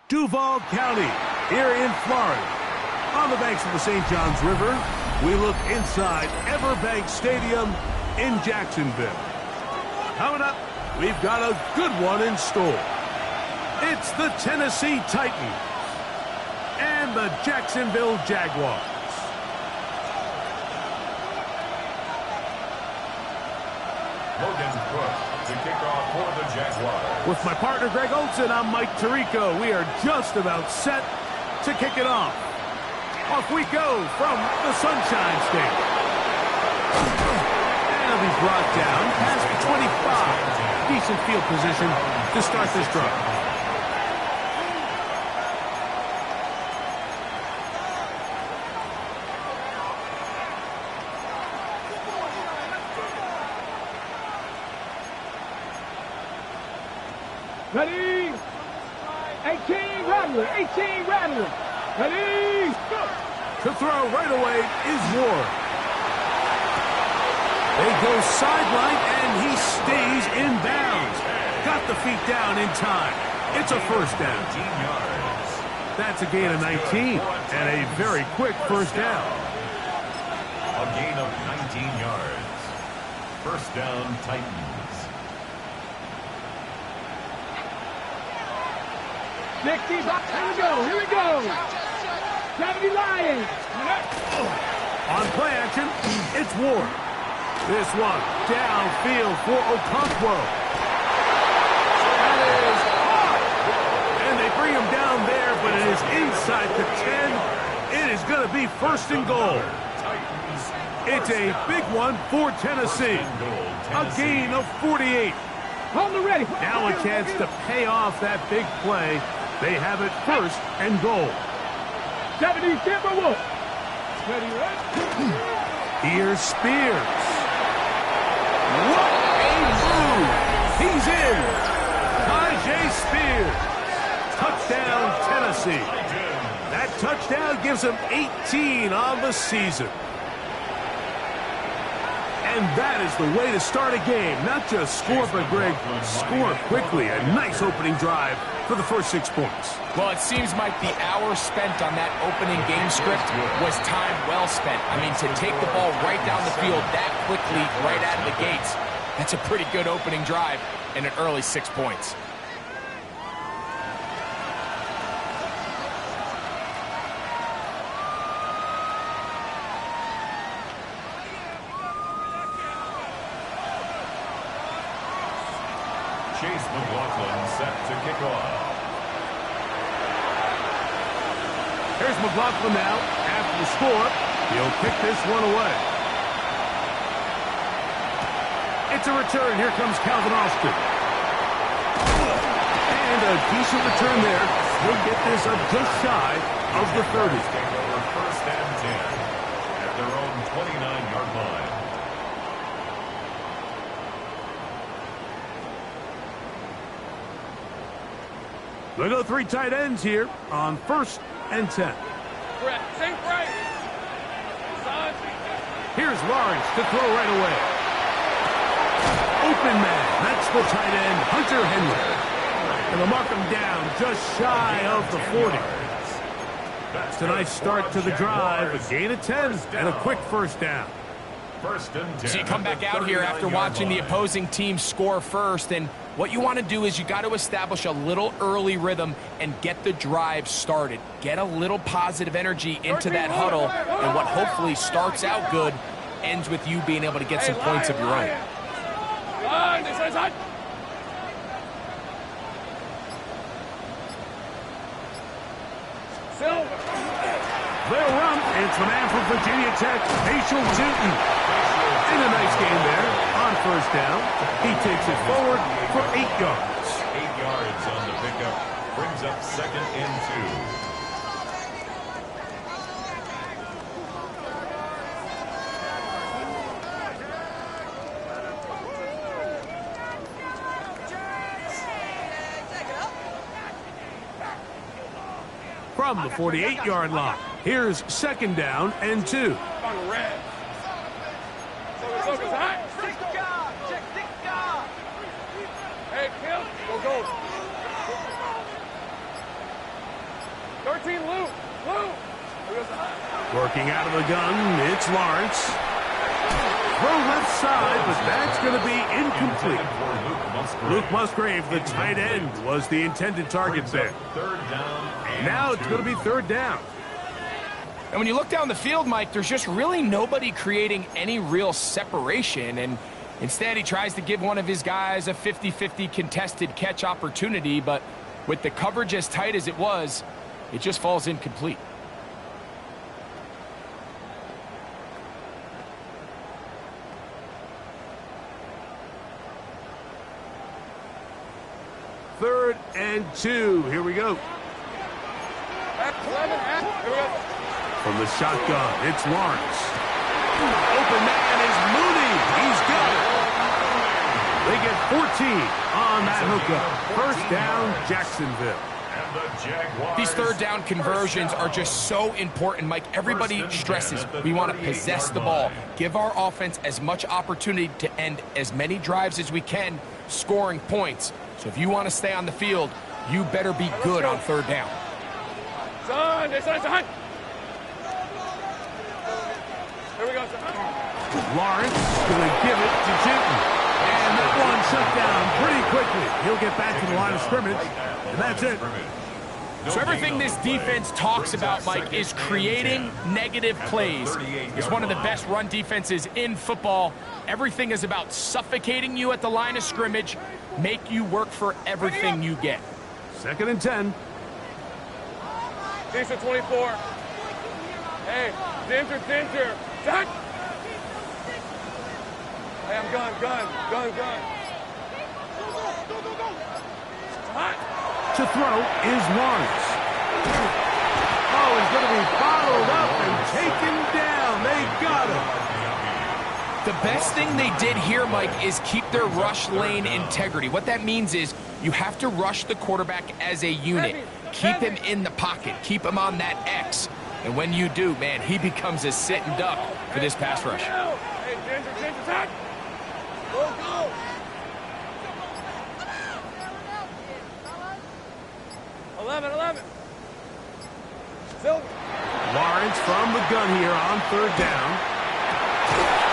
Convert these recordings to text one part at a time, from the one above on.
Duval County, here in Florida. On the banks of the St. Johns River, we look inside Everbank Stadium in Jacksonville. Coming up, we've got a good one in store. It's the Tennessee Titans and the Jacksonville Jaguars. Logan Cook to kick off for the Jaguars. With my partner Greg Olson, I'm Mike Tirico. We are just about set to kick it off. Off we go from the Sunshine State. And it'll be brought down past the 25. Decent field position to start this drive. Ready? 18 Rattler, 18 Rattler. Ready? Go. To throw right away is Ward. They go sideline and he stays in bounds. Got the feet down in time. It's a first down. 19 yards. That's a gain of 19 and a very quick first down. A gain of 19 yards. First down, Titans. 60, here we go, here we go. 70 Lions. On play action, it's Ward. This one downfield for Okonkwo. That is hard. And they bring him down there, but it is inside the 10. It is going to be first and goal. It's a big one for Tennessee. A gain of 48. Hold the ready. Now a chance to pay off that big play. They have it first and goal. 70 Timberwolf. Ready, right? Here's Spears. What a move! He's in. Tajay Spears. Touchdown, Tennessee. That touchdown gives him 18 on the season. And that is the way to start a game. Not just score, but, Greg, score quickly. A nice opening drive for the first 6 points. Well, it seems like the hour spent on that opening game script was time well spent. I mean, to take the ball right down the field that quickly, right out of the gates, that's a pretty good opening drive and an early 6 points. Chase McLaughlin set to kick off. Here's McLaughlin now. After the score, he'll kick this one away. It's a return. Here comes Calvin Austin. And a decent return there. He'll get this up just shy of the 30. Over first and 10 at their own 29-yard line. They go 3 tight ends here on first and 10. Here's Lawrence to throw right away. Open man. That's the tight end, Hunter Henry. And they'll mark him down just shy of the 40. That's a nice start to the drive. A gain of 10 and a quick first down. First and 10. So you come back out here after watching the opposing team score first, and what you want to do is you got to establish a little early rhythm and get the drive started. Get a little positive energy into that huddle, and what hopefully starts out good ends with you being able to get some points of your own. They'll run. It's the man from Virginia Tech, Facial Newton. And a nice gain there on first down. He takes it forward for 8 yards. 8 yards on the pickup. Brings up 2nd and 2. From the 48-yard line, here's 2nd down and 2. Hey, Kim, go. 13, Lou. Working out of the gun, it's Lawrence. Throw left side, but that's going to be incomplete. Luke Musgrave, the tight end, was the intended target there. 3rd down and Now it's going to be 3rd down. And when you look down the field, Mike, there's just really nobody creating any real separation. And instead, he tries to give one of his guys a 50-50 contested catch opportunity. But with the coverage as tight as it was, it just falls incomplete. Third and 2. Here we go. From the shotgun, it's Lawrence. Open man is Mooney. He's got it. They get 14 on that hookup. First down, Jacksonville. And the Jaguars. These 3rd down conversions are just so important, Mike. Everybody stresses we want to possess the ball, give our offense as much opportunity to end as many drives as we can, scoring points. So if you want to stay on the field, you better be good on 3rd down. Son. Here we go, son. Lawrence going to give it to Newton. And that one shut down pretty quickly. He'll get back to the line of scrimmage, and that's it. So everything this defense talks about, Mike, is creating negative plays. It's one of the best run defenses in football. Everything is about suffocating you at the line of scrimmage, make you work for everything you get. 2nd and 10. Decent 24. Hey, Dinter. Shot. Hey, I'm gun. Hot. To throw is Lawrence. Oh, he's going to be followed up and taken down. They got him. The best thing they did here, Mike, is keep their rush lane integrity. What that means is you have to rush the quarterback as a unit. Keep him in the pocket. Keep him on that X. And when you do, man, he becomes a sitting duck for this pass rush. Hey, Dinter, hot. Go. 11. Silver. Lawrence from the gun here on 3rd down.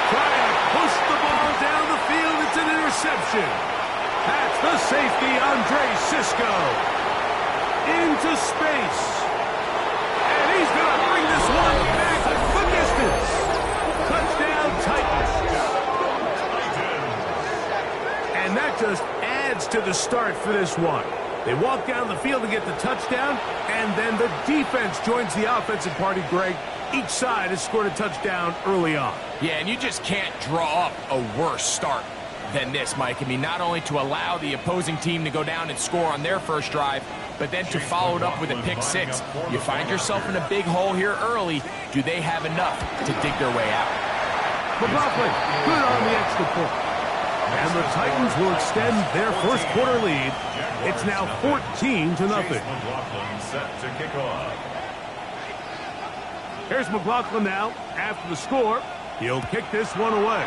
Trying to push the ball down the field. It's an interception. That's the safety, Andre Sisco. Into space. And he's going to bring this one back the distance. Touchdown, Titans. And that just adds to the start for this one. They walk down the field to get the touchdown, and then the defense joins the offensive party, Greg. Each side has scored a touchdown early on. Yeah, and you just can't draw up a worse start than this, Mike. I mean, not only to allow the opposing team to go down and score on their first drive, but then to follow it up with a pick six. You find yourself in a big hole here early. Do they have enough to dig their way out? McLaughlin, good on the extra point. And the Titans will extend their first quarter lead. It's now 14-0. McLaughlin set to kick off. Here's McLaughlin now. After the score, he'll kick this one away.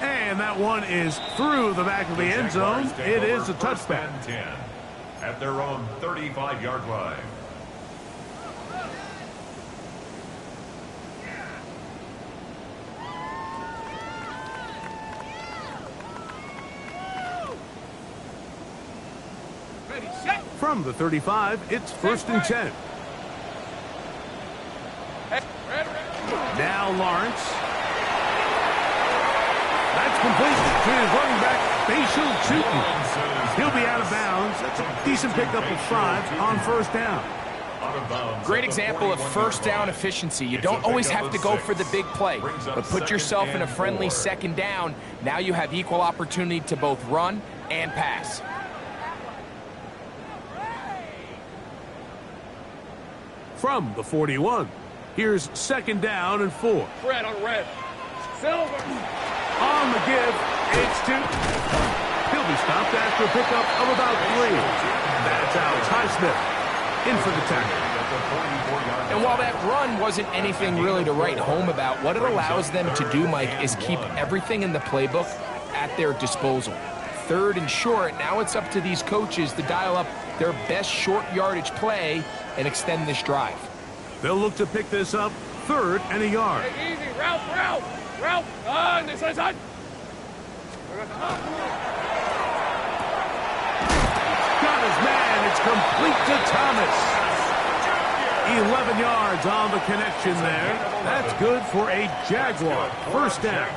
And that one is through the back of the end zone. It is a touchback. 10 at their own 35-yard line. From the 35, it's 1st and 10. Now Lawrence. That's complete to his running back, Bashal Tootin. He'll be out of bounds. That's a decent pickup of 5 on first down. Great example of first down efficiency. You don't always have to go for the big play, but put yourself in a friendly second down. Now you have equal opportunity to both run and pass. From the 41, here's second down and 4. Red on red. Silver. On the give, it's 2. He'll be stopped after a pickup of about 3. That's Alex Highsmith in for the tackle. And while that run wasn't anything really to write home about, what it allows them to do, Mike, is keep everything in the playbook at their disposal. Third and short, now it's up to these coaches to dial up their best short yardage play and extend this drive. They'll look to pick this up 3rd and a yard. Hey, easy. Route. On this side. Got his man. It's complete to Thomas. 11 yards on the connection there. That's good for a Jaguar. First down.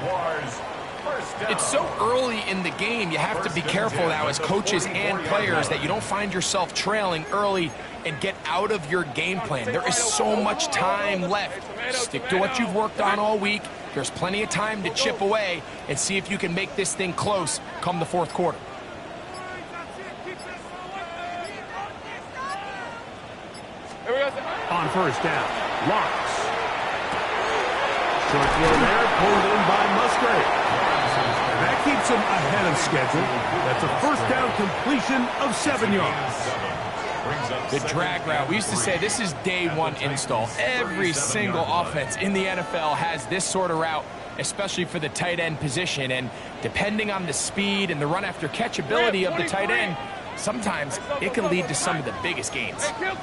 It's so early in the game, you have to be careful now as coaches and players that you don't find yourself trailing early and get out of your game plan. There is so much time left. Stick to what you've worked on all week. There's plenty of time to chip away and see if you can make this thing close come the fourth quarter. On first down, Lawrence. Short throw there, pulled in by Musgrave. And that keeps him ahead of schedule. That's a first down completion of 7 yards. The drag route, we used to say this is day one install. Every single offense in the NFL has this sort of route, especially for the tight end position. And depending on the speed and the run after catch ability of the tight end, sometimes it can lead to some of the biggest gains. Kill.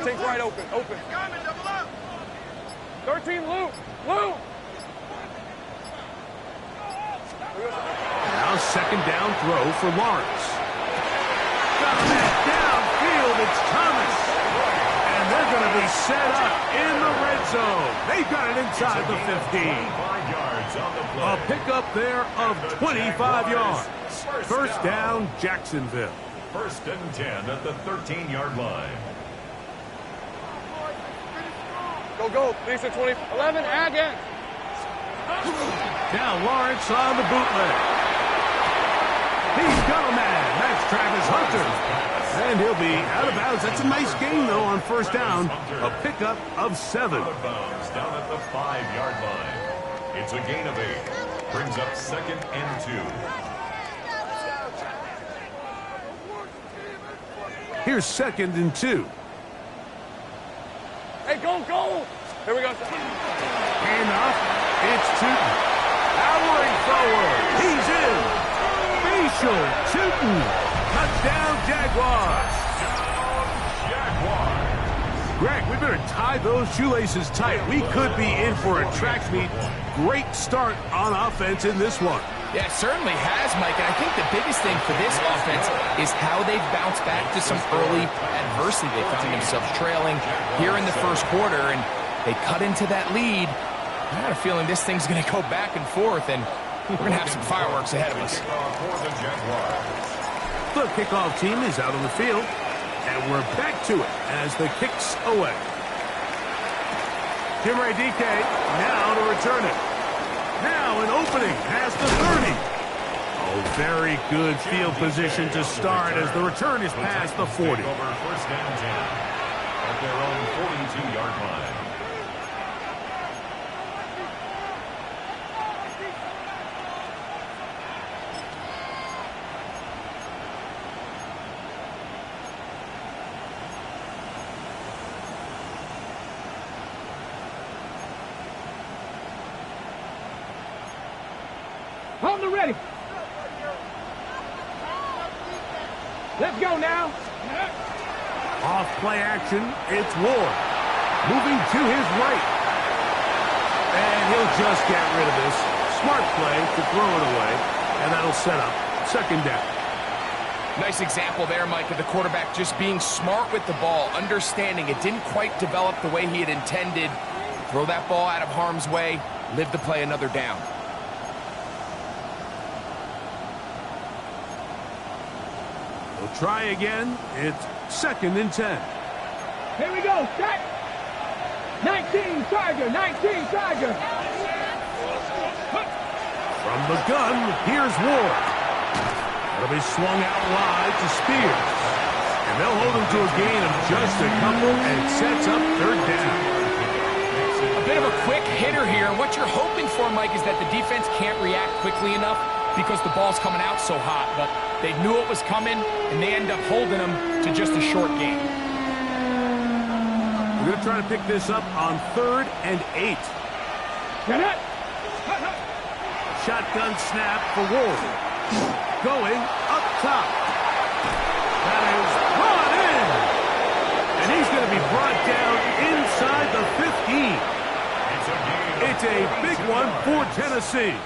Take right open. 13 loop. Now second down throw for Lawrence. Got that downfield, it's Thomas. And they're going to be set up in the red zone. They've got it inside the 15. A pickup there of 25 yards. First down, Jacksonville. First and 10 at the 13-yard line. Go. Lisa 20. 11, again. Now Lawrence on the bootleg. He's got a man. That's Travis Hunter. And he'll be out of bounds. That's a nice gain, though, on first down. A pickup of 7. Out of bounds down at the 5-yard line. It's a gain of 8. Brings up second and 2. Here's second and 2. Hey, go. Here we go. Hand off. It's Tootin. Powering forward. He's in. Facial Tootin. Touchdown, Jaguars. Greg, we better tie those shoelaces tight. We could be in for a track meet. Great start on offense in this one. Yeah, it certainly has, Mike. And I think the biggest thing for this offense is how they've bounced back to some early adversity. They found themselves trailing here in the first quarter, and they cut into that lead. I got a feeling this thing's going to go back and forth, and we're going to have some fireworks ahead of us. The kickoff team is out on the field, and we're back to it as the kick's away. Jimmy DK now to return it. Now an opening past the 30. Oh, very good field position to start as the return is past the 40. Over first down 10 at their own 42-yard line. Hold the ready. Let's go now. Off play action, it's Ward. Moving to his right. And he'll just get rid of this. Smart play to throw it away. And that'll set up second down. Nice example there, Mike, of the quarterback just being smart with the ball, understanding it didn't quite develop the way he had intended. Throw that ball out of harm's way, live to play another down. We'll try again. It's second and 10. Here we go. Set. 19 Tiger. 19 Tiger. From the gun, here's Ward. It'll be swung out wide to Spears. And they'll hold him to a gain of just a couple, and it sets up third down. A bit of a quick hitter here, and what you're hoping for, Mike, is that the defense can't react quickly enough because the ball's coming out so hot. But they knew it was coming, and they end up holding them to just a short gain. We're going to try to pick this up on 3rd and 8. Get it. Shotgun snap for Ward. Going up top. That is brought in. And he's going to be brought down inside the 15. It's a big one for Tennessee.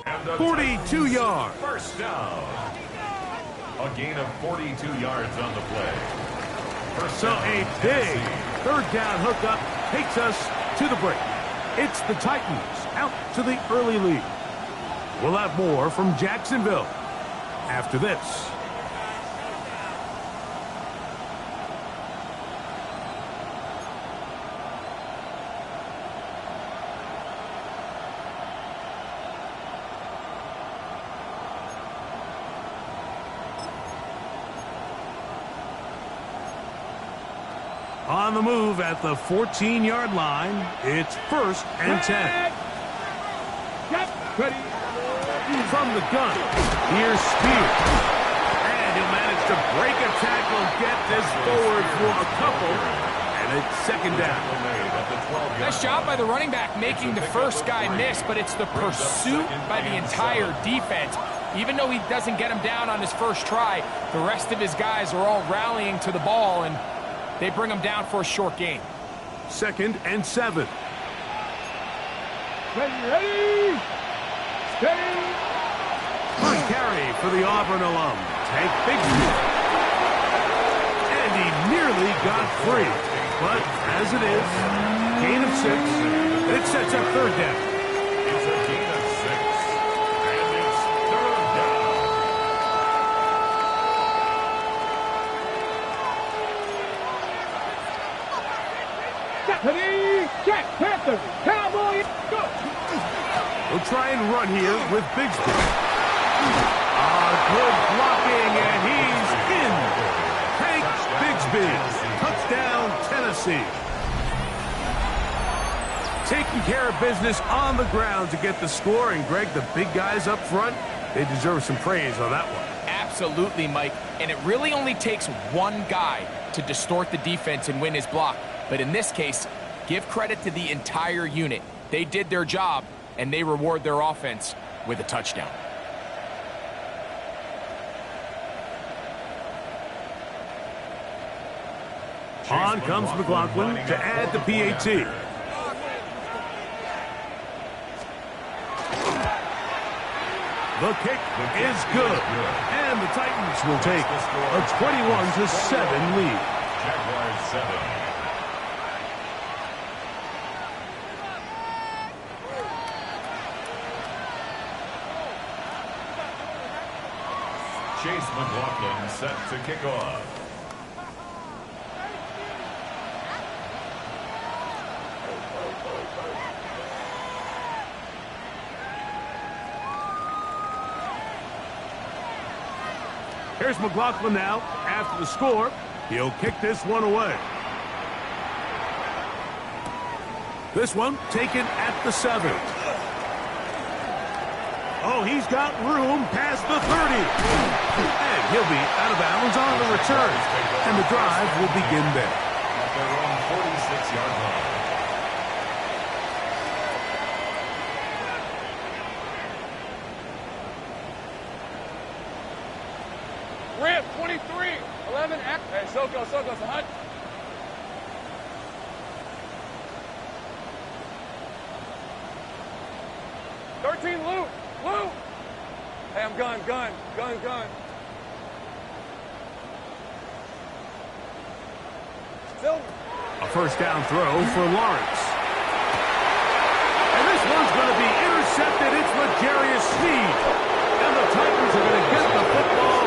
And a 42 yards. First down. A gain of 42 yards on the play. So a big third down hookup takes us to the break. It's the Titans out to the early lead. We'll have more from Jacksonville after this. On the move at the 14-yard line, it's 1st and 10. Get ready. From the gun, here's Spears. And he'll manage to break a tackle and get this forward for a couple. And It's second down. Nice job by the running back making the first guy miss, but it's the pursuit by the entire defense. Even though he doesn't get him down on his first try, the rest of his guys are all rallying to the ball, and they bring him down for a short gain. 2nd and 7. Ready, steady. First carry for the Auburn alum. Tank Bigsby. And he nearly got free. But as it is, gain of 6. It sets up third down. It's a gain of 6. And it's third down. Ready, check, Panther, Cowboy, go. We'll try and run here with Bigsby. Good blocking, and he's in. Tank Bigsby. Touchdown, Tennessee. Taking care of business on the ground to get the score. And, Greg, the big guys up front, they deserve some praise on that one. Absolutely, Mike. And it really only takes one guy to distort the defense and win his block. But in this case, give credit to the entire unit. They did their job, and they reward their offense with a touchdown. On comes McLaughlin to add the PAT. The kick is good. And the Titans will take a 21-7 lead. Jaguars 7. Chase McLaughlin set to kick off. Here's McLaughlin now. After the score, he'll kick this one away. This one taken at the 7. Oh, he's got room past the 30. And he'll be out of bounds on the return. And the drive will begin there. At their own 46-yard line. Rip, 23, 11, hey, Soko's a hunt. Luke. Hey, I'm gun. Silver. A first down throw for Lawrence. And this one's going to be intercepted. It's L'Jarius Sneed. And the Titans are going to get the football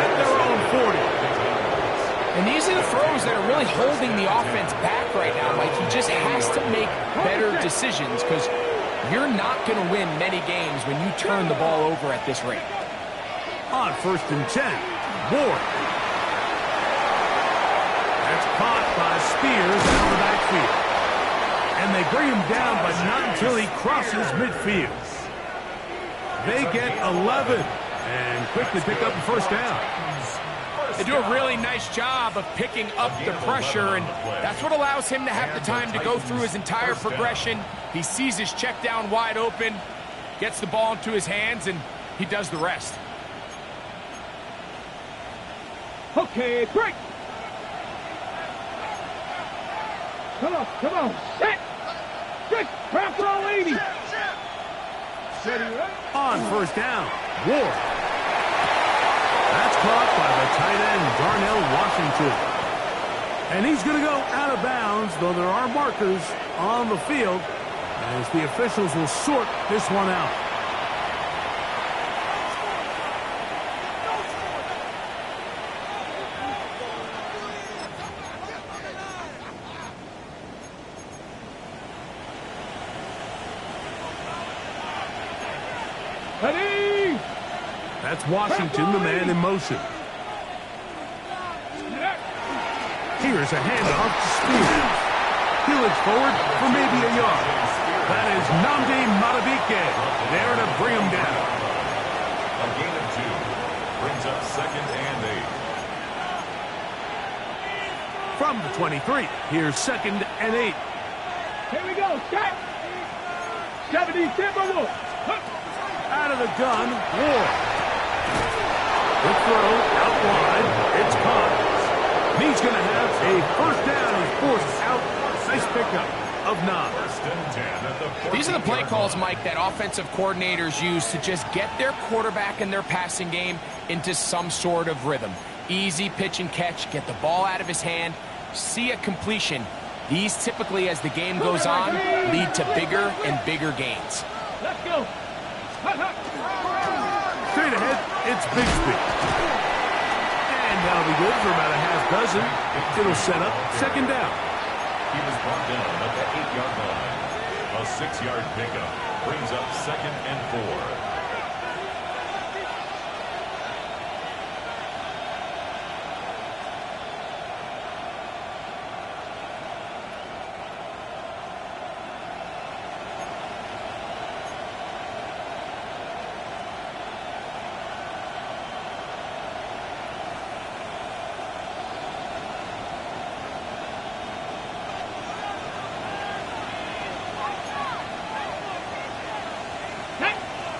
at their own 40. And these are the throws that are really holding the offense back right now. Like, he just has to make better decisions because you're not going to win many games when you turn the ball over at this rate. On 1st and 10, Ward. That's caught by Spears out of the backfield. And they bring him down, but not until he crosses midfield. They get 11 and quickly pick up the first down. They do a really nice job of picking up the pressure, and that's what allows him to have the time to go through his entire progression. He sees his check down wide open, gets the ball into his hands, and he does the rest. Okay, break. Come on, set. Good, craft all 80. Steady, right? On 1st down, Ward. That's caught by the tight end, Darnell Washington. And he's going to go out of bounds, though there are markers on the field, as the officials will sort this one out. Ready? That's Washington, the man in motion. Here's a handoff to Spears. He looks forward for maybe a yard. That is Nnamdi Madubuike there to bring him down. A gain of 2 brings up 2nd and from the 23. Here's 2nd and 8. Here we go. Stop. 70 Timberwolves. Out of the gun, Ward. The throw out wide. It's caught. He's going to have a first down. He's forced out. Nice pickup of 9. First and 10 at the These are the play 14-yard calls, line. Mike, that offensive coordinators use to just get their quarterback and their passing game into some sort of rhythm. Easy pitch and catch, get the ball out of his hand, see a completion. These typically, as the game goes on, lead to bigger and bigger gains. Let's go. Straight ahead, it's Bigsby. And that'll be good for about a half dozen. It'll set up 2nd down. He was brought down at the 8-yard line. A 6-yard pickup brings up 2nd and 4.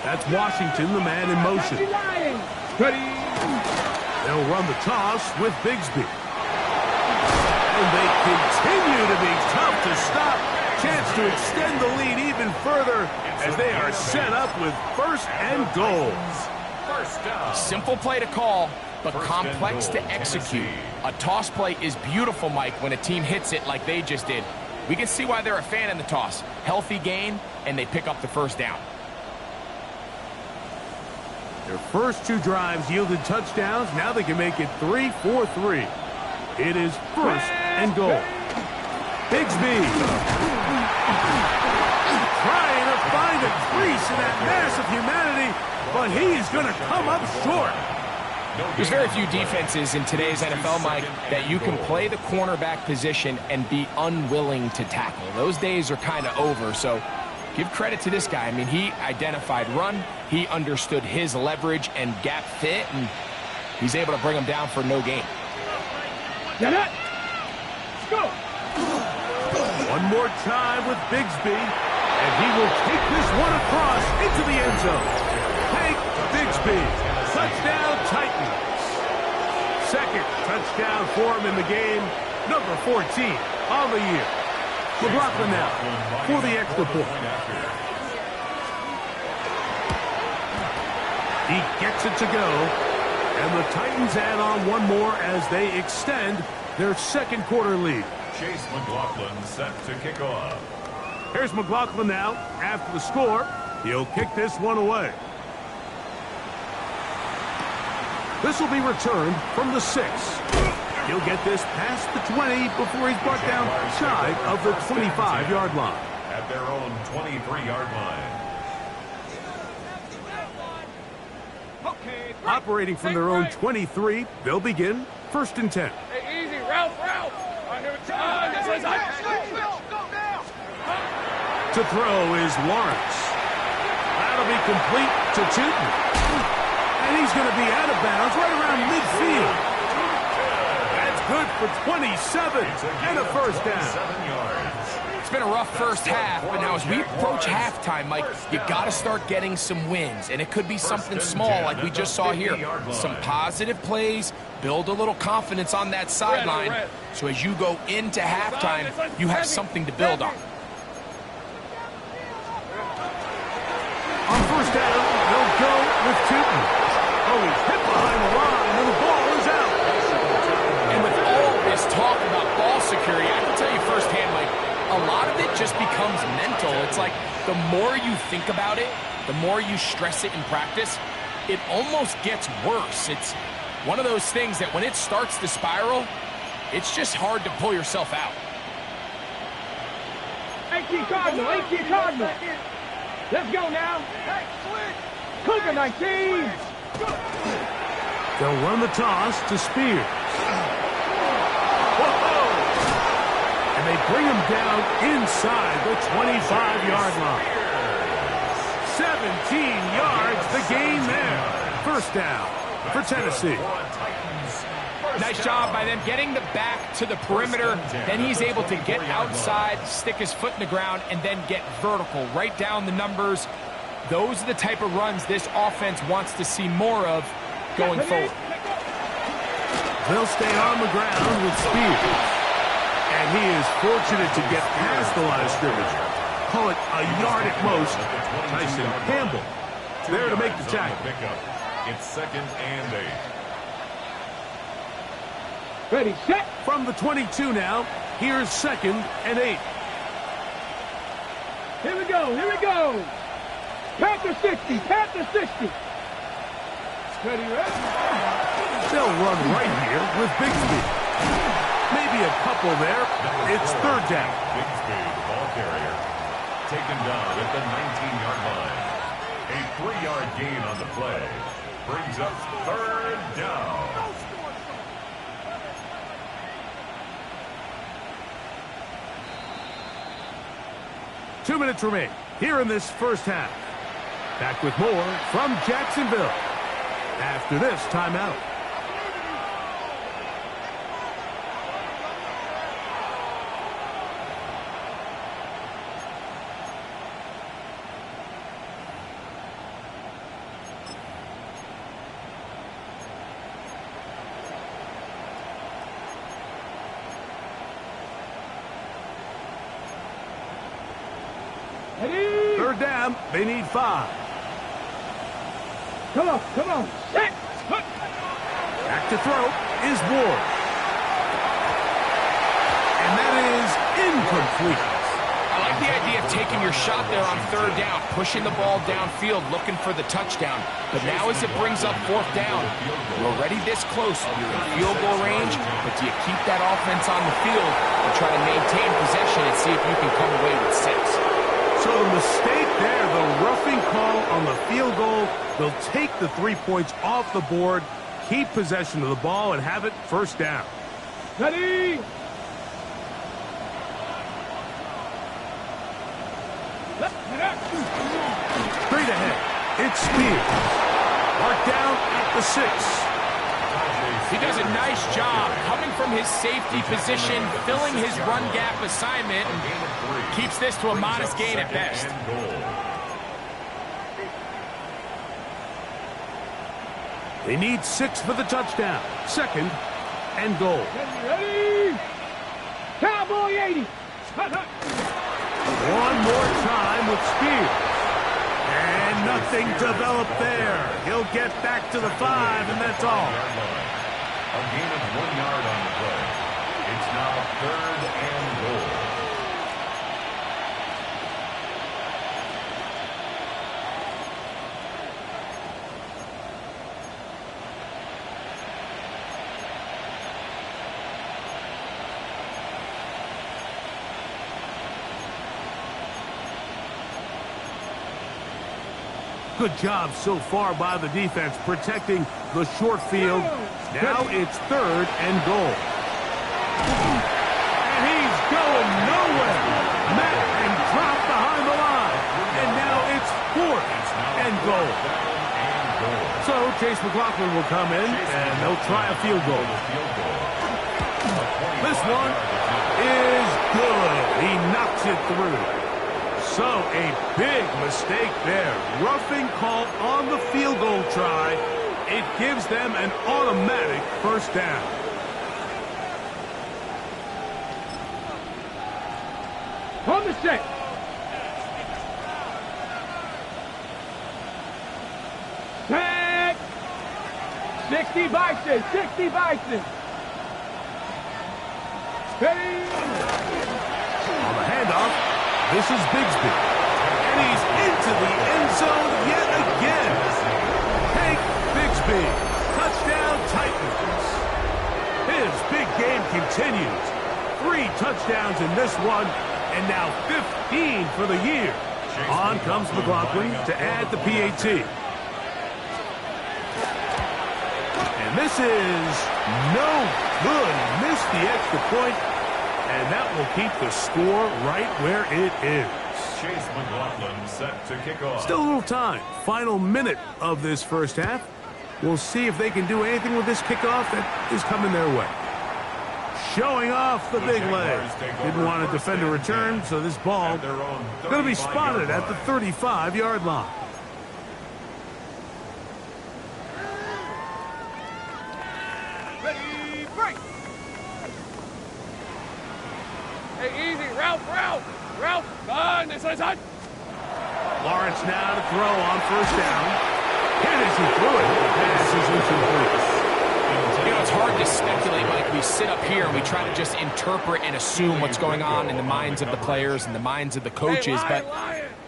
That's Washington, the man in motion. Ready. They'll run the toss with Bigsby. And they continue to be tough to stop. Chance to extend the lead even further as they are set up with 1st and goal. First down. Simple play to call, but First complex and to goal, execute. Tennessee. A toss play is beautiful, Mike, when a team hits it like they just did. We can see why they're a fan in the toss. Healthy gain, and they pick up the first down. Their first 2 drives yielded touchdowns. Now they can make it 3-4-3. It is 1st and goal. Bigsby trying to find a crease in that mass of humanity, but he is going to come up short. There's very few defenses in today's NFL, Mike, that you can play the cornerback position and be unwilling to tackle. Those days are kind of over, so give credit to this guy. I mean, he identified run, he understood his leverage and gap fit, and he's able to bring him down for no gain. Get it. Go. One more time with Bigsby, and he will take this one across into the end zone. Hank Bigsby, touchdown Titans. 2nd touchdown for him in the game, number 14 on the year. McLaughlin now for the extra point. He gets it to go, and the Titans add on one more as they extend their 2nd quarter lead. Chase McLaughlin set to kick off. Here's McLaughlin now after the score. He'll kick this one away. This will be returned from the 6. He'll get this past the 20 before he's brought down shy of the 25-yard line. At their own 23-yard line. Operating from their own 23, they'll begin 1st and 10. Hey, easy. Ralph. To throw is Lawrence. That'll be complete to Tootin. And he's going to be out of bounds right around midfield. That's good for 27 and a first down. 7 yards. It's been a rough first half, but now as we approach halftime, Mike, you got to start getting some wins, and it could be something small like we just saw here. Some positive plays, build a little confidence on that sideline, so as you go into halftime, you have something to build on. On first down, they'll go with Tootin. Oh, he's hit behind the line, and the ball is out. And with all this talk about ball security, I can tell you firsthand, Mike, a lot of it just becomes mental. It's like the more you think about it, the more you stress it in practice, it almost gets worse. It's one of those things that when it starts to spiral, it's just hard to pull yourself out. 18 Cardinal. Let's go now. Cougar 19. They'll run the toss to Spears. And they bring him down inside the 25-yard line. 17 yards, the gain there. First down for Tennessee. Nice job by them getting the back to the perimeter. Then he's able to get outside, stick his foot in the ground, and then get vertical. Right down the numbers. Those are the type of runs this offense wants to see more of going forward. They'll stay on the ground with speed. And he is fortunate to get past the line of scrimmage. Call it a yard at most. Tyson Campbell there to make the tackle. It's 2nd and 8. Ready, set. From the 22 now, here's 2nd and 8. Here we go, here we go. Panther 60, Panther 60. Ready, ready. They'll run right here with Bigsby. Maybe a couple there. It's 3rd down. Bigsby, the ball carrier, taken down at the 19-yard line. A 3-yard gain on the play brings up 3rd down. Two minutes remain here in this first half. Back with more from Jacksonville after this timeout. Ready. 3rd down, they need 5. Come on, come on. Set. Back to throw is Ward. And that is incomplete. I like the idea of taking your shot there on 3rd down, pushing the ball downfield, looking for the touchdown. But now as it brings up 4th down, you're already this close. You're in field goal range, but do you keep that offense on the field and try to maintain possession and see if you can come away with 6? So the mistake there, the roughing call on the field goal, they'll take the 3 points off the board, keep possession of the ball, and have it 1st down. Ready. Straight ahead, it's Spears. Marked down at the 6. He does a nice job coming from his safety position, filling his run gap assignment, and keeps this to a modest gain at best. They need 6 for the touchdown. 2nd and goal. Ready. Cowboy 80. One more time with Spears. And nothing developed there. He'll get back to the 5, and that's all. A gain of 1 yard on the play. It's now 3rd and goal. Good job so far by the defense protecting the short field. Now it's 3rd and goal. And he's going nowhere. Met and dropped behind the line. And now it's 4th and goal. So Chase McLaughlin will come in and they'll try a field goal. This one is good. He knocks it through. So a big mistake there. Roughing call on the field goal try. It gives them an automatic 1st down. On the set. Set. 60 Bison, 60 Bison. Ready. On the handoff. This is Bigsby, and he's into the end zone yet again. Hank Bigsby, touchdown Titans. His big game continues. 3 touchdowns in this one, and now 15 for the year. On comes McLaughlin to add the PAT. And this is no good. Missed the extra point. And that will keep the score right where it is. Chase McLaughlin set to kick off. Still a little time. Final minute of this first half. We'll see if they can do anything with this kickoff that is coming their way. Showing off the big leg. Didn't want to defend a return, so this ball going to be spotted at the 35-yard line. Ready, break. Hey, easy. Route. This is hot. Lawrence now to throw on first down. And as he threw it, the pass is incomplete. You know, it's hard to speculate, Mike. We sit up here and we try to just interpret and assume what's going on in the minds of the players and the minds of the coaches, but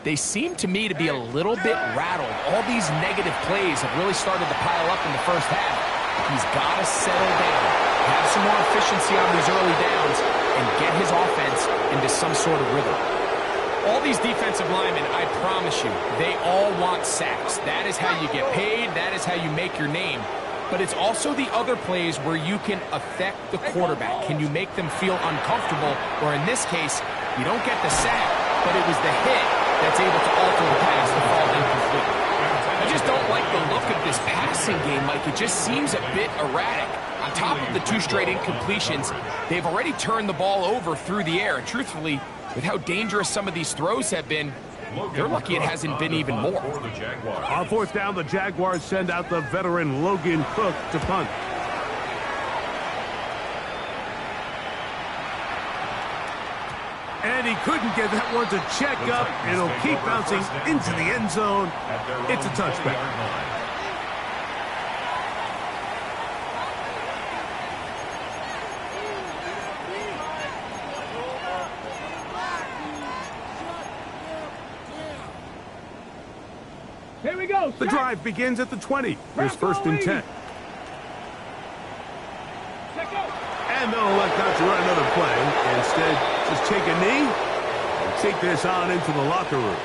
they seem to me to be a little bit rattled. All these negative plays have really started to pile up in the first half. He's got to settle down, have some more efficiency on these early downs, and get his offense into some sort of rhythm. All these defensive linemen, I promise you, they all want sacks. That is how you get paid. That is how you make your name. But it's also the other plays where you can affect the quarterback. Can you make them feel uncomfortable? Or in this case, you don't get the sack, but it was the hit that's able to alter the pass to fall incomplete. I just don't like the look of this passing game, Mike. It just seems a bit erratic. On top of the 2 straight incompletions, they've already turned the ball over through the air. And truthfully, with how dangerous some of these throws have been, they're lucky it hasn't been even more. On fourth down, the Jaguars send out the veteran Logan Cook to punt. And he couldn't get that one to check up. It'll keep bouncing into the end zone. It's a touchback. Here we go. The drive begins at the 20. Here's first and 10. And they'll elect not to run another play. Instead, just take a knee and take this on into the locker room.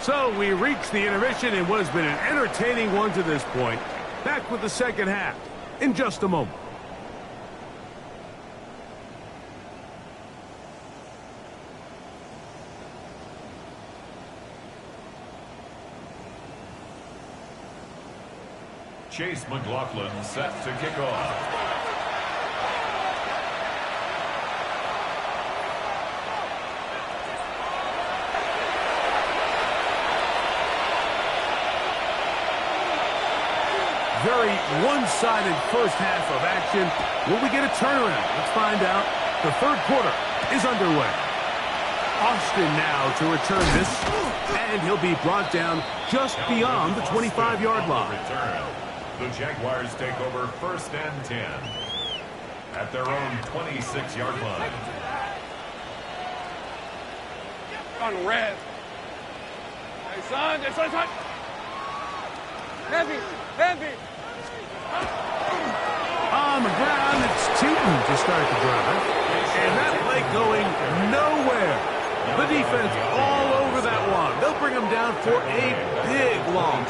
So we reach the intermission in what has been an entertaining one to this point. Back with the second half in just a moment. Chase McLaughlin set to kick off. Very one-sided first half of action. Will we get a turnaround? Let's find out. The third quarter is underway. Austin now to return this, and he'll be brought down just beyond the 25-yard line. The Jaguars take over first and 10 at their own 26-yard line. On red. Hey, son, this is hot. Heavy. On the ground, it's Tootin to start the drive. And that play going nowhere. The defense all over that one. They'll bring him down for a big loss.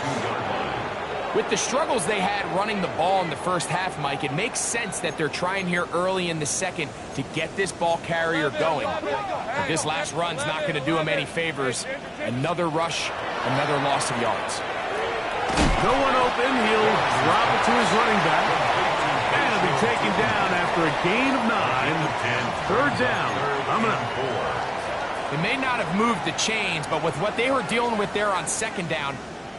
With the struggles they had running the ball in the first half, Mike, it makes sense that they're trying here early in the second to get this ball carrier going. But this last run's not going to do him any favors. Another rush, another loss of yards. No one open. He'll drop it to his running back. And he'll be taken down after a gain of 9. And third down. Coming up. They may not have moved the chains, but with what they were dealing with there on second down,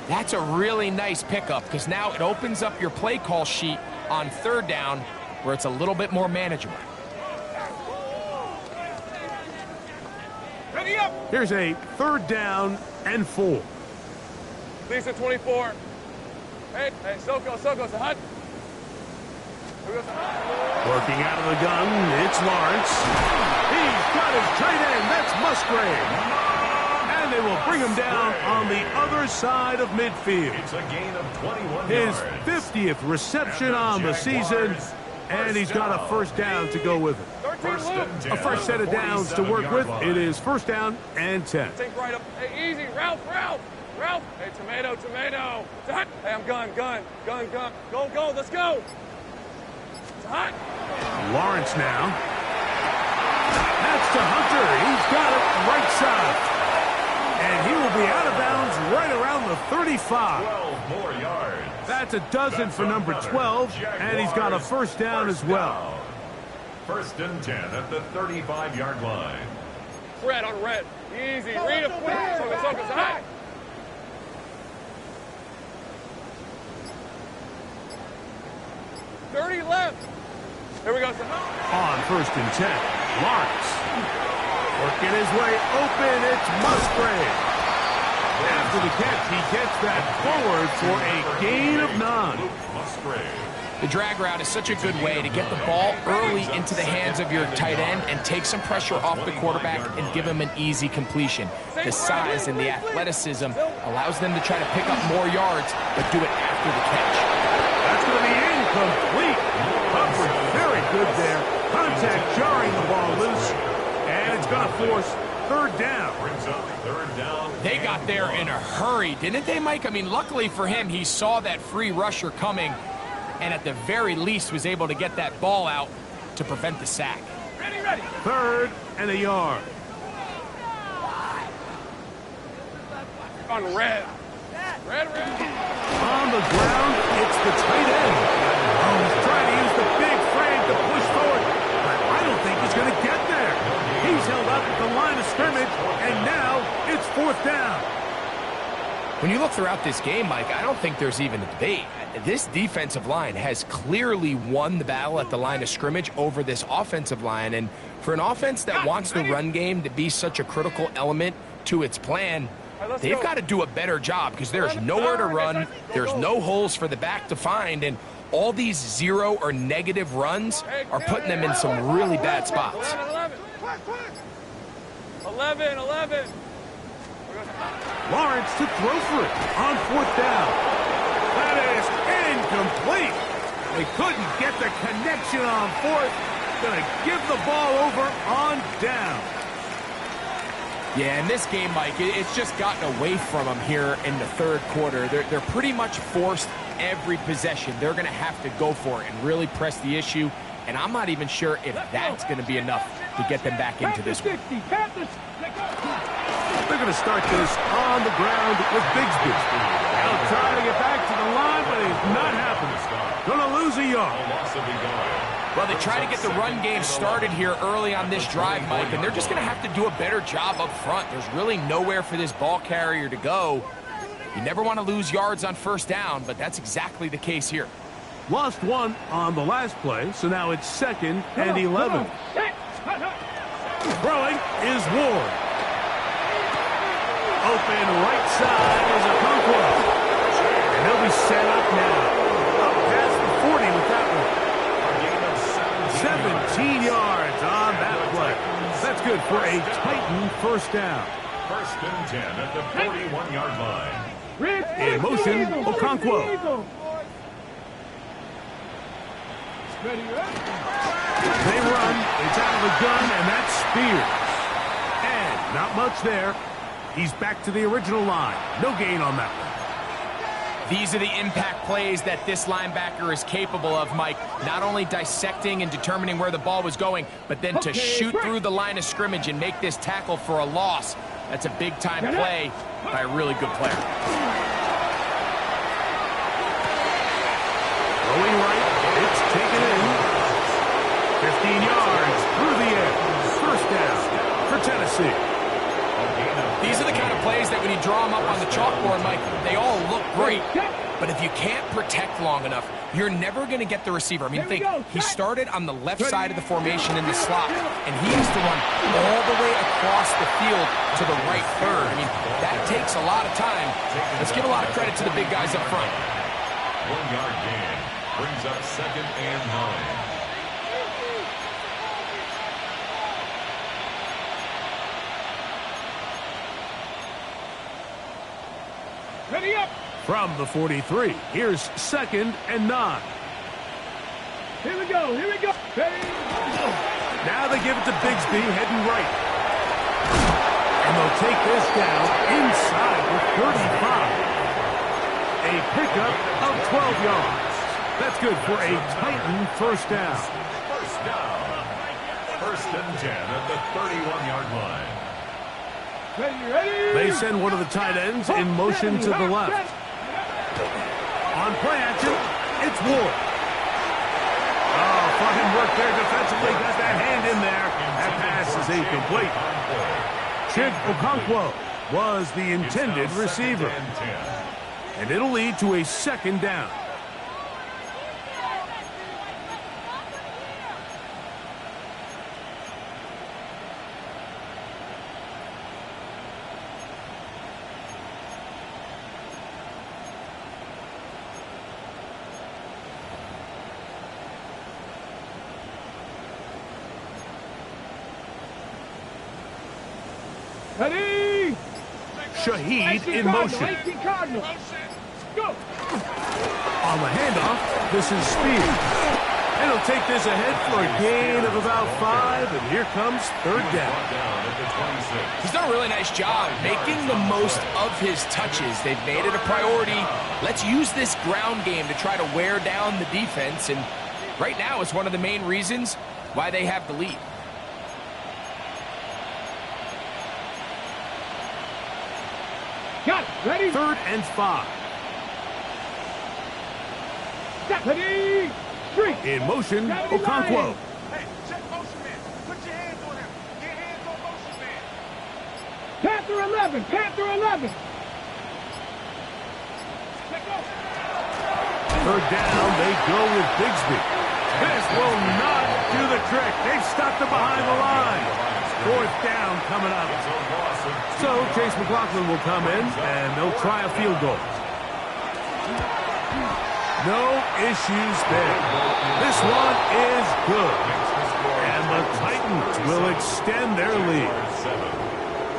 that's a really nice pickup because now it opens up your play call sheet on third down where it's a little bit more manageable. Ready up. Here's a third down and 4. Lisa 24. Hey, Soko, it's a hut. Working out of the gun, it's Lawrence. He's got his tight end. That's Musgrave. And they will bring him down on the other side of midfield. It's a gain of 21 His yards. 50th reception on the season, and he's got a first down to go with it. A fresh set of downs to work with. It is first down and 10. Take right up. Hey, easy. Ralph. Hey, tomato. Hey, I'm gun. Go, let's go. Lawrence now. That's to Hunter. He's got it right side. And he will be out of bounds right around the 35. 12 more yards. That's a dozen for number 12, and he's got a first down as well. First and 10 at the 35-yard line. Red on red. Easy. Read it. Focus. High. 30 left. Here we go. On first and 10, Lawrence. Working his way open, it's Musgrave. After the catch, he gets that forward for a gain of 9. Musgrave. The drag route is such a good way to get the ball early into the hands of your tight end and take some pressure off the quarterback and give him an easy completion. The size and the athleticism allows them to try to pick up more yards, but do it after the catch. That's going to be incomplete. Coverage very good there. Contact jarring the ball loose, and it's going to force third down. Brings up third down. They got there in a hurry, didn't they, Mike? I mean, luckily for him, he saw that free rusher coming, and at the very least was able to get that ball out to prevent the sack. Ready. Third and a yard. On red. Red. On the ground, it's the tight end. Oh, he's trying to use the big frame to push forward, but I don't think he's going to get there. He's held up at the line of scrimmage, and now it's fourth down. When you look throughout this game, Mike, I don't think there's even a debate. This defensive line has clearly won the battle at the line of scrimmage over this offensive line, and for an offense that wants the run game to be such a critical element to its plan, they've got to do a better job because there's nowhere to run, there's no holes for the back to find, and all these zero or negative runs are putting them in some really bad spots. 11. Lawrence to throw for it on fourth down. That is incomplete. They couldn't get the connection on fourth. Going to give the ball over on down. Yeah, in this game, Mike, it's just gotten away from them here in the third quarter. They're pretty much forced every possession. They're going to have to go for it and really press the issue, and I'm not even sure if that's going to be enough to get them back into this one. They're going to start this on the ground with Bigsby. They'll try to get back to the line, but it's not happening. Going to lose a yard. Well, they try to get the run game started here early on this drive, Mike, and they're just going to have to do a better job up front. There's really nowhere for this ball carrier to go. You never want to lose yards on first down, but that's exactly the case here. Lost one on the last play, so now it's second and 11. Throwing is Ward. Open right side is Okonkwo. And he'll be set up now. Up past the 40 with that one. 17 yards on that play. That's good for a Titan first down. First and 10 at the 41-yard line. In motion, Okonkwo. They run, it's out of the gun, and that's Spears. And not much there. He's back to the original line. No gain on that one. These are the impact plays that this linebacker is capable of, Mike. Not only dissecting and determining where the ball was going, but then to shoot through the line of scrimmage and make this tackle for a loss. That's a big-time play by a really good player. Going right, it's taken in. 15 yards through the air. First down for Tennessee. These are the kind of plays that when you draw them up on the chalkboard, Mike, they all look great. But if you can't protect long enough, you're never going to get the receiver. I mean, think, he started on the left side of the formation in the slot, and he has to run all the way across the field to the right third. I mean, that takes a lot of time. Let's give a lot of credit to the big guys up front. 1 yard gain brings up second and 9. Ready up. From the 43, here's second and 9. Here we go. Now they give it to Bigsby, heading right. And they'll take this down inside the 35. A pickup of 12 yards. That's good for a Titan first down. First down. 1st and 10 at the 31-yard line. Ready. They send one of the tight ends in motion to the left. On play action, it's Ward. Oh, fine work there defensively. Got that hand in there. That pass is incomplete. Chig Okonkwo was the intended receiver. And it'll lead to a 2nd down. Ready. Shaheed in motion. 18 Cardinals. Go. On the handoff, this is Speed. And he'll take this ahead for a gain of about 5, and here comes 3rd down. He's done a really nice job making the most of his touches. They've made it a priority. Let's use this ground game to try to wear down the defense, and right now it's one of the main reasons why they have the lead. Got it. Ready. 3rd and 5. Step. Ready. Street. In motion, Okonkwo. Hey, check motion man. Put your hands on him. Get hands on motion man. Panther 11. Panther 11. Let go. 3rd down, they go with Bigsby. This will not do the trick. They've stopped it behind the line. 4th down coming up. So Chase McLaughlin will come in, and they'll try a field goal. No issues there. This one is good. And the Titans will extend their lead.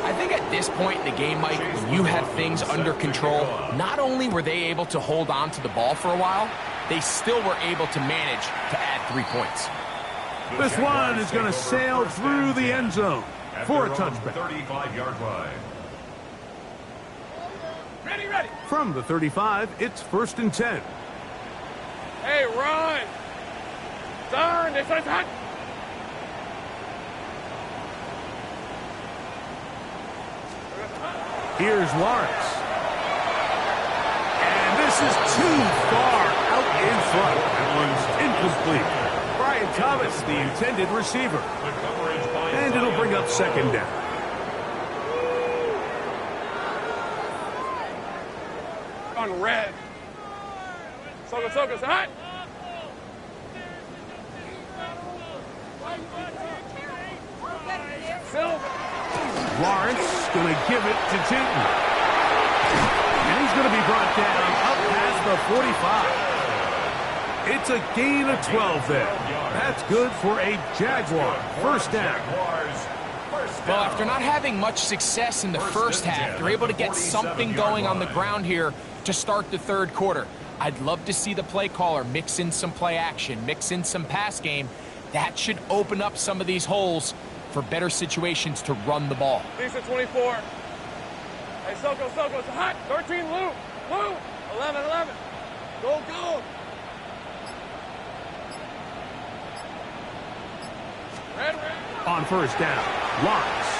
I think at this point in the game, Mike, when you have things under control, not only were they able to hold on to the ball for a while, they still were able to manage to add 3 points. This one is going to sail through the end zone for a touchback. 35-yard line. Ready. From the 35, it's 1st and 10. Hey, run. Turn. This is hot. Here's Lawrence. And this is too far out in front. That one's incomplete. Brian Thomas, the intended receiver. And it'll bring up 2nd down. On red. Soga's hot. Lawrence going to give it to Tinton. And he's going to be brought down up past the 45. It's a gain of 12 there. That's good for a Jaguar 1st down. Well, after not having much success in the first half, they're able to get something going on the ground here to start the 3rd quarter. I'd love to see the play caller mix in some play action, mix in some pass game. That should open up some of these holes for better situations to run the ball. Lisa 24. Hey, Soko's hot. 13, Lou. 11. Go. Red. On 1st down, Lawrence.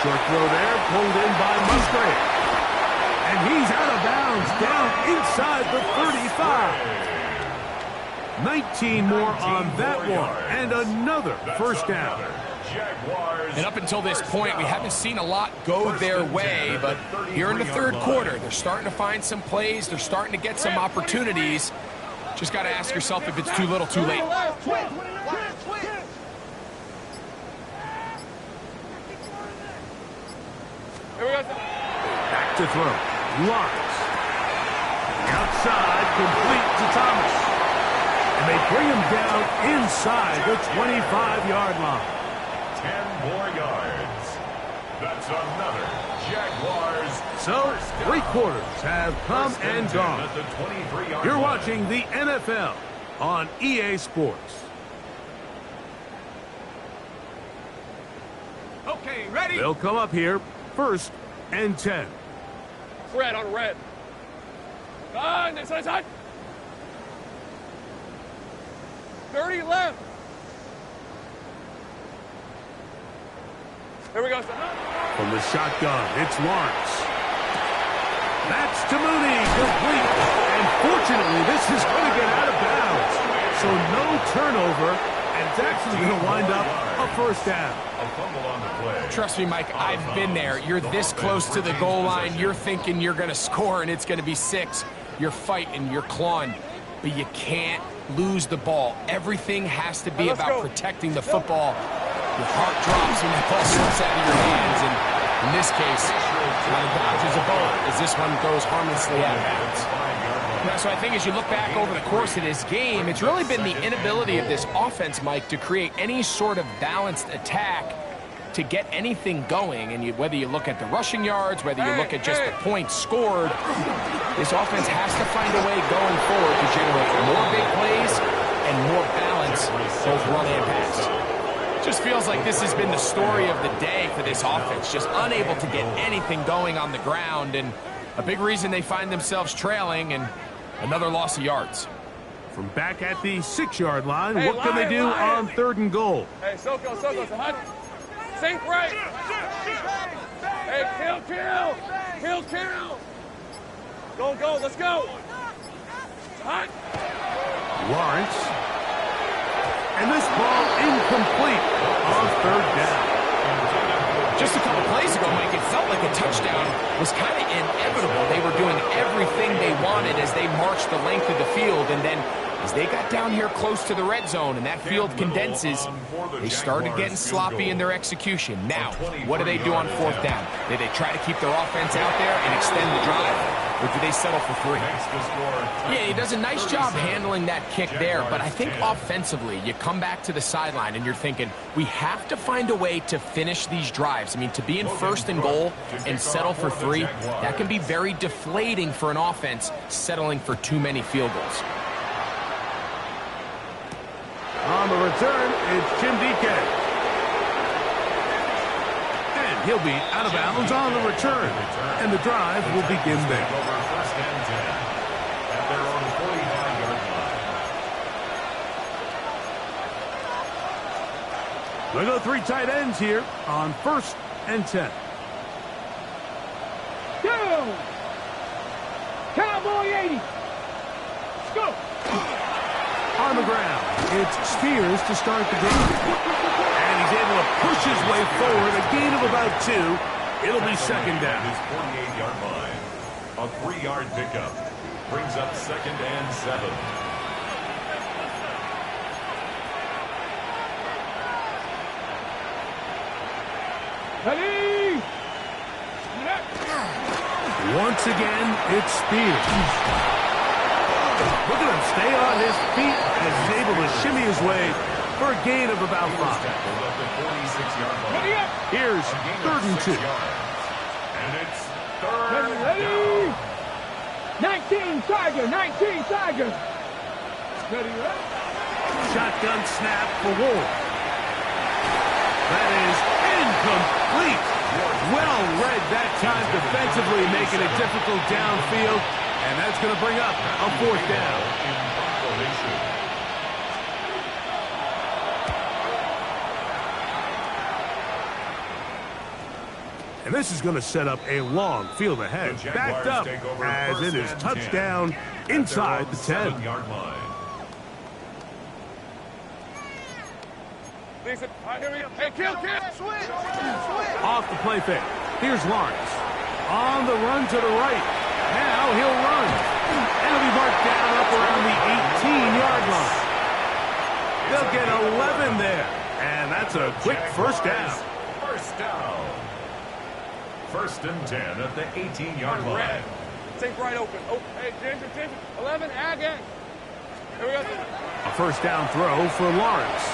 Short throw there, pulled in by Musgrave. And he's out of bounds, down inside the 35. 19 more on that one, and another 1st down. And up until this point, we haven't seen a lot go their way, but here in the 3rd quarter, they're starting to find some plays, they're starting to get some opportunities. Just got to ask yourself if it's too little, too late. Back to throw. Lawrence. Outside, complete to Thomas. And they bring him down inside the 25-yard line. 10 more yards. That's another Jaguars. So, 3 quarters have come and gone. At the 23-yard You're line. watching the NFL on EA Sports. Okay, ready. They'll come up here, 1st and 10. Red on red. On this is hot. Dirty left. Here we go, son. From the shotgun, it's Lawrence. That's to Mooney, complete. And fortunately, this is going to get out of bounds. So no turnover, and it's actually going to wind up a first down. A fumble on the play. Trust me, Mike, I've been there. You're this close to the goal line. You're thinking you're going to score, and it's going to be 6. You're fighting, you're clawing, but you can't lose the ball. Everything has to be about protecting the football. Your heart drops when that ball slips out of your hands, and in this case, kind of dodges a bullet as this one goes harmlessly out of bounds. Now, so I think as you look back over the course of this game, it's really been the inability of this offense, Mike, to create any sort of balanced attack to get anything going. And whether you look at the rushing yards, whether you look at just the points scored, this offense has to find a way going forward to generate more big plays and more balance, both run and pass. Just feels like this has been the story of the day for this offense, just unable to get anything going on the ground, and a big reason they find themselves trailing and another loss of yards. From back at the 6-yard line, what can they do on 3rd and goal? Hey, Soko, hot. Sink right. Hey, kill. Go, let's go. Hot. Lawrence. And this ball incomplete on 3rd down. Just a couple plays ago, Mike, it felt like a touchdown was kind of inevitable. They were doing everything they wanted as they marched the length of the field, and then as they got down here close to the red zone and that field condenses, they started getting sloppy in their execution. Now, what do they do on 4th down? Do they try to keep their offense out there and extend the drive? Or do they settle for 3? Yeah, he does a nice job handling that kick there, but I think offensively, you come back to the sideline and you're thinking, we have to find a way to finish these drives. I mean, to be in 1st and goal and settle for 3, that can be very deflating for an offense settling for too many field goals. On the return, it's Jim DK. And he'll be out of bounds on the return. And the drive will begin there. Over 1st and 10 at their own 45-yard line. They go 3 tight ends here on 1st and 10. Go! Cowboy 80. Let's go. On the ground, it's Spears to start the game. And he's able to push his way forward, a gain of about 2. It'll be 2nd down. His 48-yard line. A 3-yard pickup brings up 2nd and 7. Ready? Once again, it's Spears. Look at him stay on his feet as he's able to shimmy his way for a gain of about 5. Here's 3rd and 2. And it's 3rd Ready? down. 19 Tiger. Ready, right? Shotgun snap for Ward. That is incomplete. Well read that time defensively, making it difficult downfield. And that's going to bring up a 4th down. And this is going to set up a long field ahead. Backed up as it is touchdown inside the 10. 7-yard line. Hey, kill. Off the play fake. Here's Lawrence. On the run to the right. Now he'll run. And he'll be marked down up around the 18-yard line. They'll get 11 there. And that's a quick first down. First down. 1st and 10 at the 18-yard line. Take right open. Oh, hey, Ginger. 11, ag. Here we go. A first down throw for Lawrence.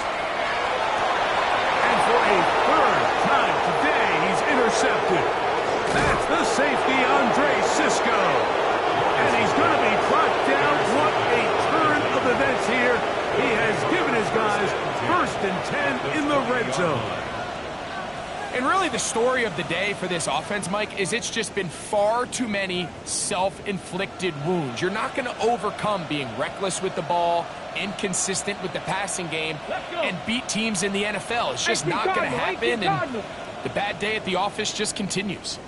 And for a 3rd time today, he's intercepted. That's the safety, Andre Cisco. And he's going to be brought down. What a turn of events here. He has given his guys 1st and 10 in the red zone. And really the story of the day for this offense, Mike, is it's just been far too many self-inflicted wounds. You're not going to overcome being reckless with the ball, inconsistent with the passing game, and beat teams in the NFL. It's just not going to happen, and the bad day at the office just continues.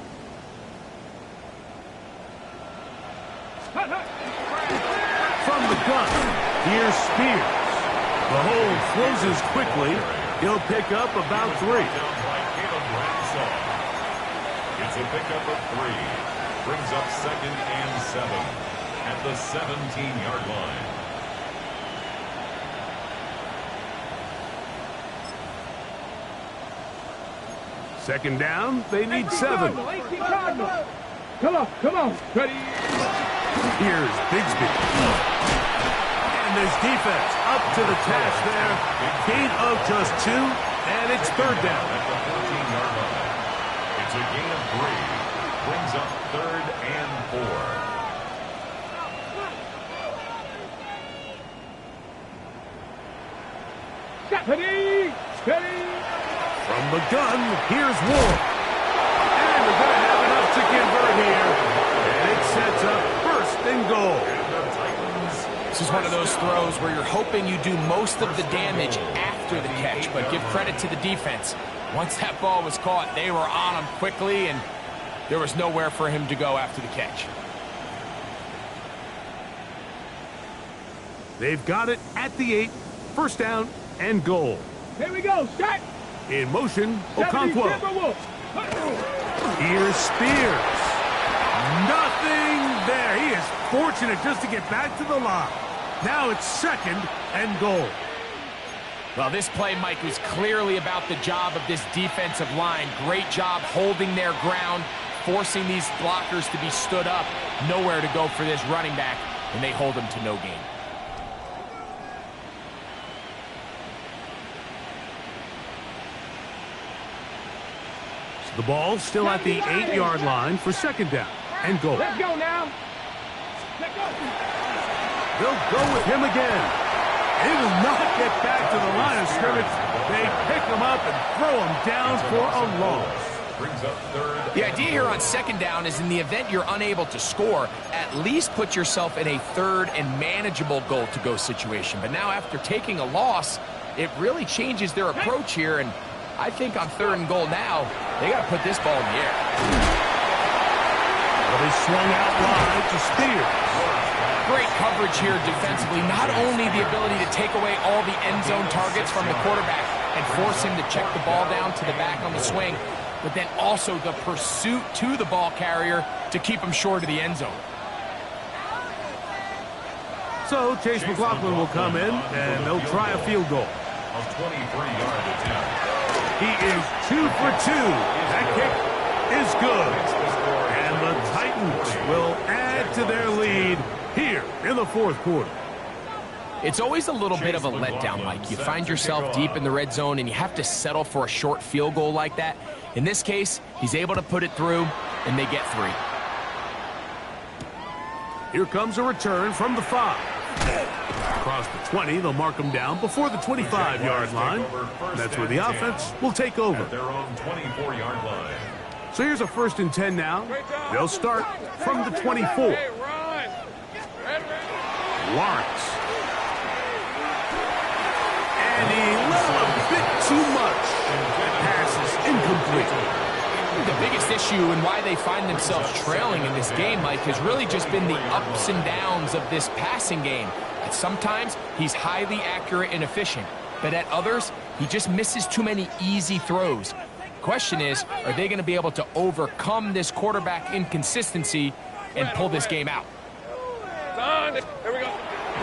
From the gun, here's Spears. The hold closes quickly. He'll pick up about 3. It's a pickup of 3. Brings up 2nd and 7 at the 17-yard line. Second down, they need 7. Come on. Ready? Here's Bigsby. And this defense up to the task there. Gain of just 2, and it's 3rd down. At the 14-yard line. It's a gain of 3. Brings up 3rd and 4. Steady. From the gun, here's Ward. And they're going to have enough to convert here. And it sets up 1st and goal. This is one of those throws where you're hoping you do most of the damage after the catch, but give credit to the defense. Once that ball was caught, they were on him quickly, and there was nowhere for him to go after the catch. They've got it at the 8. 1st down and goal. Here we go. Start. In motion, Okonkwo. Here's Spears. Nothing there. He is fortunate just to get back to the line. Now it's 2nd and goal. Well, this play, Mike, was clearly about the job of this defensive line. Great job holding their ground, forcing these blockers to be stood up. Nowhere to go for this running back, and they hold him to no gain. The ball still at the 8-yard line for 2nd down and goal. Let's go now. Let's go. They'll go with him again. He will not get back to the line of scrimmage. They pick him up and throw him down for a loss. Brings up 3rd. The idea here on 2nd down is in the event you're unable to score, at least put yourself in a 3rd and manageable goal-to-go situation. But now after taking a loss, it really changes their approach here, and I think on 3rd and goal now, they got to put this ball in the air. But he swung out wide to Spears. Great coverage here defensively. Not only the ability to take away all the end zone targets from the quarterback and force him to check the ball down to the back on the swing, but then also the pursuit to the ball carrier to keep him short of the end zone. So Chase McLaughlin will come in, and they'll try a field goal. A 23-yard attempt. He is 2 for 2. That kick is good. And the Titans will add to their lead here in the 4th quarter. It's always a little bit of a letdown, Mike. You find yourself deep in the red zone and you have to settle for a short field goal like that. In this case, he's able to put it through, and they get 3. Here comes a return from the 5. Across the 20, they'll mark him down before the 25-yard line. That's where the offense will take over. At their own 24-yard line. So here's a 1st and 10 now. They'll start from the 24. Lawrence. And he let a bit too much. That pass is incomplete. The biggest issue and why they find themselves trailing in this game, Mike, has really just been the ups and downs of this passing game. And sometimes he's highly accurate and efficient, but at others, he just misses too many easy throws. Question is, are they going to be able to overcome this quarterback inconsistency and pull this game out? Here we go.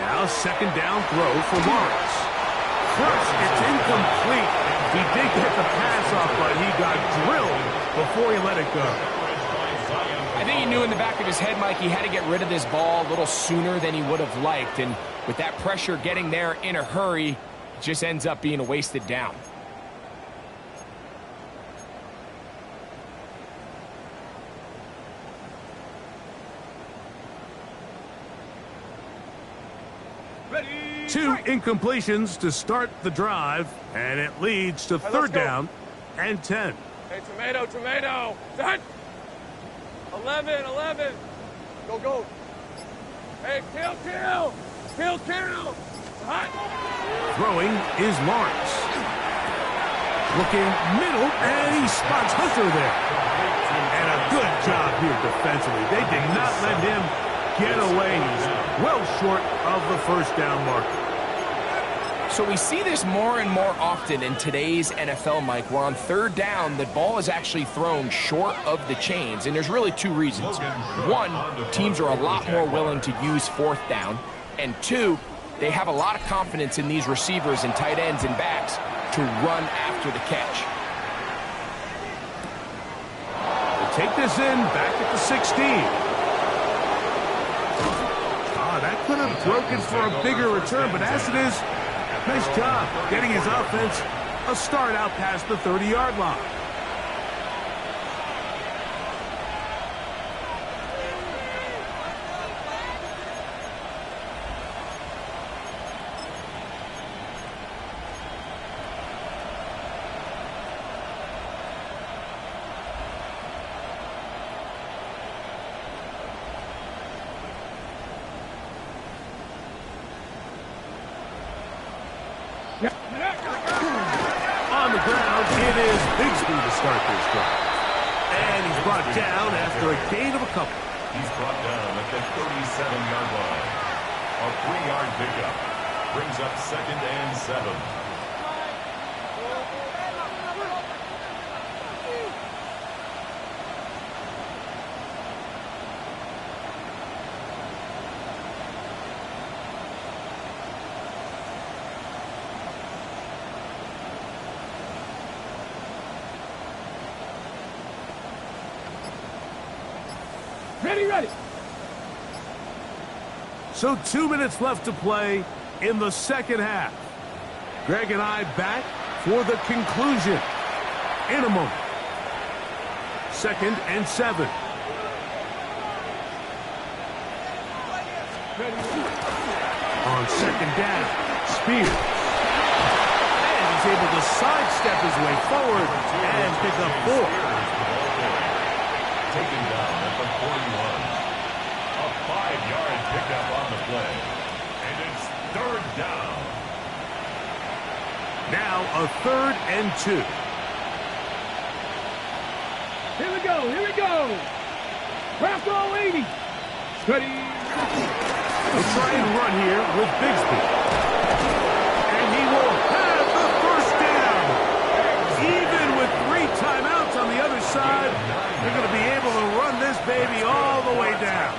Now 2nd down throw for Lawrence. First, it's incomplete. He did get the pass off, but he got drilled before he let it go. I think he knew in the back of his head, Mike, he had to get rid of this ball a little sooner than he would have liked. And with that pressure getting there in a hurry, it just ends up being a wasted down. Ready. 2 incompletions to start the drive, and it leads to 3rd down and 10. Hey, tomato. Done. 11. Go. Hey, kill. Hot. Throwing is Lawrence. Looking middle, and he spots Hunter there. And a good job here defensively. They did not let him get away. He's well short of the first down marker. So we see this more and more often in today's NFL, Mike, where on third down, the ball is actually thrown short of the chains, and there's really two reasons. One, teams are a lot more willing to use fourth down, and two, they have a lot of confidence in these receivers and tight ends and backs to run after the catch. They take this in back at the 16. That could have broken for a bigger return, but as it is, nice job getting his offense a start out past the 30-yard line. On the ground, it is Bigsby to start this drive. And he's brought down after a gain of a couple. He's brought down at the 37-yard line. A 3-yard pickup brings up 2nd and 7. Ready. So 2 minutes left to play in the second half. Greg and I back for the conclusion in a moment. 2nd and 7. On second down, Spears. And he's able to sidestep his way forward and pick up 4. Taken down at the 41. A 5-yard pickup on the play. And it's 3rd down. Now a 3rd and 2. Here we go. Craft all 80. Steady. We'll try and run here with Bigsby. And he will have the first down. Even with 3 timeouts on the other side, they're going to be able to run this baby all the way down.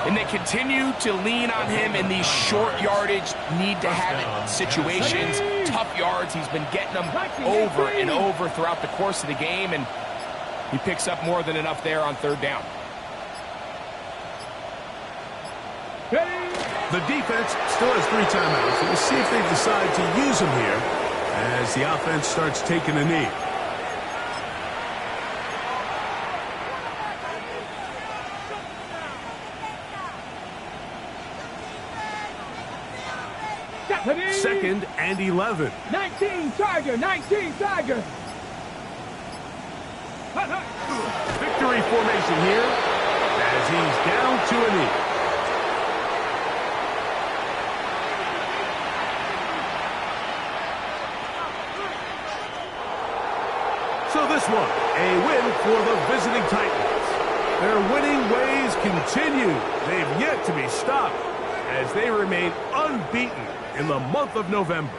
And they continue to lean on him in these short yardage, need to have it situations, tough yards. He's been getting them over and over throughout the course of the game, and he picks up more than enough there on 3rd down. The defense still has 3 timeouts. We'll see if they decide to use them here as the offense starts taking a knee. Second and 11. 19 Tiger. Victory formation here as he's down to a knee. So this one, a win for the visiting Titans. Their winning ways continue. They've yet to be stopped as they remain unbeaten in the month of November.